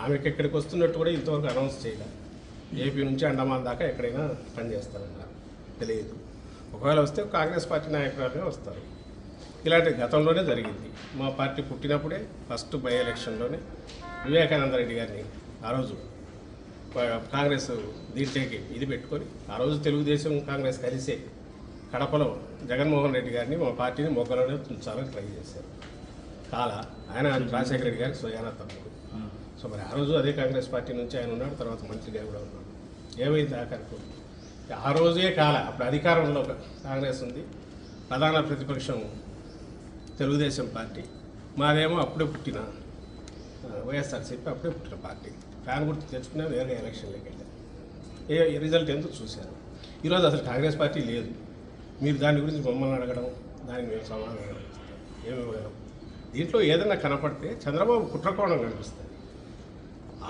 ఆమెకి ఎక్కడికి వస్తున్నట్టు కూడా ఇంతవరకు అనౌన్స్ చేయలేదు. ఏపీ నుంచి అండమాన్ దాకా ఎక్కడైనా పనిచేస్తారన్నారు, తెలియదు. ఒకవేళ వస్తే కాంగ్రెస్ పార్టీ నాయకురాలుగా వస్తారు. ఇలాంటి గతంలోనే జరిగింది. మా పార్టీ పుట్టినప్పుడే ఫస్ట్ బై ఎలక్షన్లోనే వివేకానంద రెడ్డి గారిని ఆ రోజు కాంగ్రెస్ దీంట్లోకి ఇది పెట్టుకొని ఆ రోజు తెలుగుదేశం కాంగ్రెస్ కలిసే కడపలో జగన్మోహన్ రెడ్డి గారిని మా పార్టీని మొగ్గలోనే ఉంచాలని ట్రై చేశారు. ఆయన రాజశేఖర రెడ్డి గారికి స్వయాన తమ్ముడు. సో మరి ఆ రోజు అదే కాంగ్రెస్ పార్టీ నుంచి ఆయన ఉన్నాడు, తర్వాత మంత్రిగా కూడా ఉన్నాడు. ఏమైంది ఆఖరికి ఆ రోజే అప్పుడు అధికారంలో కాంగ్రెస్ ఉంది, ప్రధాన ప్రతిపక్షం తెలుగుదేశం పార్టీ, మాదేమో అప్పుడే పుట్టిన వైఎస్ఆర్సీపీ అప్పుడే పుట్టిన పార్టీ. ఫ్యాన్ గుర్తు తెచ్చుకునే వేరే ఎలక్షన్లోకి వెళ్ళారు. రిజల్ట్ ఎందుకు చూశారు. ఈరోజు అసలు కాంగ్రెస్ పార్టీ లేదు. మీరు దాని గురించి మమ్మల్ని అడగడం, దానికి మేము సమాధానం ఇస్తాం, ఏమి ఇవ్వగలం. దీంట్లో ఏదైనా కనపడితే చంద్రబాబు కుట్రకోణం కనిపిస్తుంది.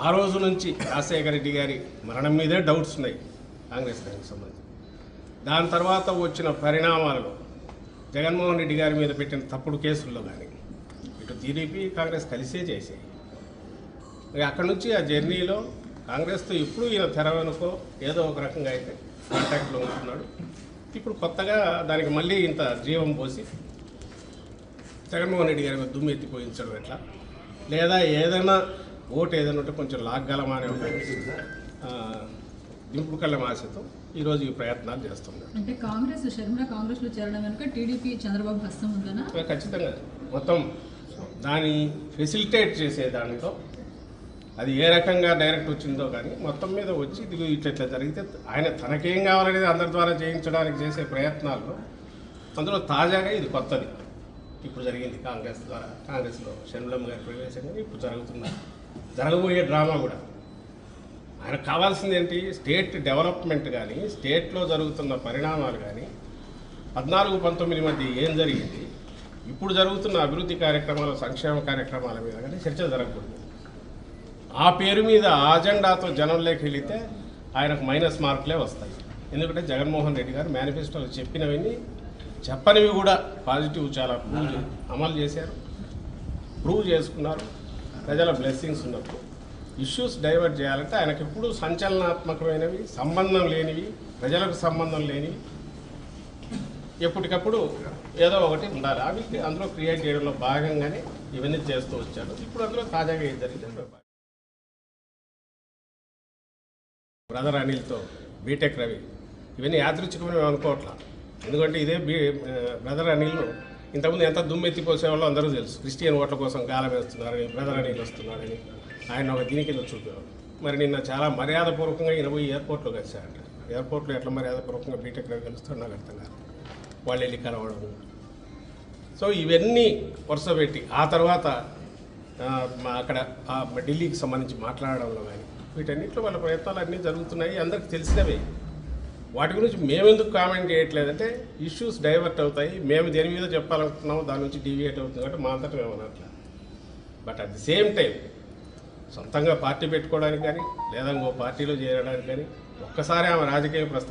ఆ రోజు నుంచి రాజశేఖర రెడ్డి గారి మరణం మీదే డౌట్స్ ఉన్నాయి కాంగ్రెస్ దానికి సంబంధించి. దాని తర్వాత వచ్చిన పరిణామాలలో జగన్మోహన్ రెడ్డి గారి మీద పెట్టిన తప్పుడు కేసుల్లో కానీ ఇటు టీడీపీ కాంగ్రెస్ కలిసే చేసాయి. అక్కడి నుంచి ఆ జర్నీలో కాంగ్రెస్తో ఇప్పుడు ఈయన తెర వెనుకో ఏదో ఒక రకంగా అయితే కాంటాక్ట్లో ఉంటున్నాడు. ఇప్పుడు కొత్తగా దానికి మళ్ళీ ఇంత జీవం పోసి జగన్మోహన్ రెడ్డి గారి మీద దుమ్ము ఎత్తిపోయించడం ఎట్లా, లేదా ఏదైనా ఓటు ఏదైనా ఉంటే కొంచెం లాగ్గలమా అనే ఒక దింపుడు కళ్ళ ఆశతో ఈరోజు ఈ ప్రయత్నాలు చేస్తున్నారు. అంటే కాంగ్రెస్లో చేరడం వెనుక టీడీపీ చంద్రబాబు హస్తం ఉందనా? ఖచ్చితంగా మొత్తం దాన్ని ఫెసిలిటేట్ చేసే దాంట్లో అది ఏ రకంగా డైరెక్ట్ వచ్చిందో కానీ మొత్తం మీద వచ్చి ఇది ఇట్లా జరిగితే ఆయన తనకేం కావాలనేది అందరి ద్వారా చేయించడానికి చేసే ప్రయత్నాల్లో అందులో తాజాగా ఇది కొత్తది ఇప్పుడు జరిగింది. కాంగ్రెస్లో షర్మిలమ్మ గారి ప్రవేశంగా ఇప్పుడు జరగబోయే డ్రామా కూడా ఆయనకు కావాల్సింది ఏంటి, స్టేట్ డెవలప్మెంట్ కానీ స్టేట్లో జరుగుతున్న పరిణామాలు కానీ 14-19 మధ్య ఏం జరిగింది, ఇప్పుడు జరుగుతున్న అభివృద్ధి కార్యక్రమాలు సంక్షేమ కార్యక్రమాల మీద కానీ చర్చ జరగకూడదు. ఆ పేరు మీద ఆ అజెండాతో జనంలోకి వెళితే ఆయనకు మైనస్ మార్కులే వస్తాయి. ఎందుకంటే జగన్మోహన్ రెడ్డి గారు మేనిఫెస్టోలో చెప్పినవన్నీ చెప్పనివి కూడా పాజిటివ్ చాలా అమలు చేశారు, ప్రూవ్ చేసుకున్నారు. ప్రజల బ్లెస్సింగ్స్ ఉన్నప్పుడు ఇష్యూస్ డైవర్ట్ చేయాలంటే ఆయనకు ఎప్పుడు సంచలనాత్మకమైనవి, సంబంధం లేనివి, ప్రజలకు సంబంధం లేనివి ఎప్పటికప్పుడు ఏదో ఒకటి ఉండాలి. అవి అందులో క్రియేట్ చేయడంలో భాగంగానే ఇవన్నీ చేస్తూ వచ్చారు. ఇప్పుడు అందులో తాజాగా ఏం జరిగింది, బ్రదర్ అనిల్తో బీటెక్ రవి ఇవన్నీ యాదృచ్ఛికమైన అనుకోవట్లా. ఎందుకంటే ఇదే బ్రదర్ అనిల్ను ఇంతకుముందు ఎంత దుమ్మెత్తిపోసేవాళ్ళో అందరూ తెలుసు. క్రిస్టియన్ ఓట్ల కోసం గాలం వేస్తున్నారని, బ్రదర్ అనిల్ వస్తున్నాడని ఆయన ఒక దీని కింద చూపేవారు. మరి నిన్న చాలా మర్యాదపూర్వకంగా ఈయన పోయి ఎయిర్పోర్ట్లో కలిశారంట. ఎయిర్పోర్ట్లో ఎట్లా మర్యాదపూర్వకంగా బీటెక్ రవి కలుస్తారో నాకు అర్థం కాదు. వాళ్ళు వెళ్ళి కలవడము. సో ఇవన్నీ వరుస పెట్టి ఆ తర్వాత అక్కడ ఢిల్లీకి సంబంధించి మాట్లాడడంలో కానీ వీటన్నిటిలో వాళ్ళ ప్రయత్నాలు అన్నీ జరుగుతున్నాయి, అందరికి తెలిసినవే. వాటి గురించి మేమెందుకు కామెంట్ చేయట్లేదంటే ఇష్యూస్ డైవర్ట్ అవుతాయి, మేము దేని మీద చెప్పాలనుకుంటున్నాము దాని నుంచి డీవియేట్ అవుతుంది కాబట్టి మా అంతటా మేము అనట్లా. But at the same time సొంతంగా పార్టీ పెట్టుకోవడానికి కానీ లేదా ఇంకో పార్టీలో చేరడానికి కానీ ఒక్కసారి ఆమె రాజకీయ ప్రస్థానం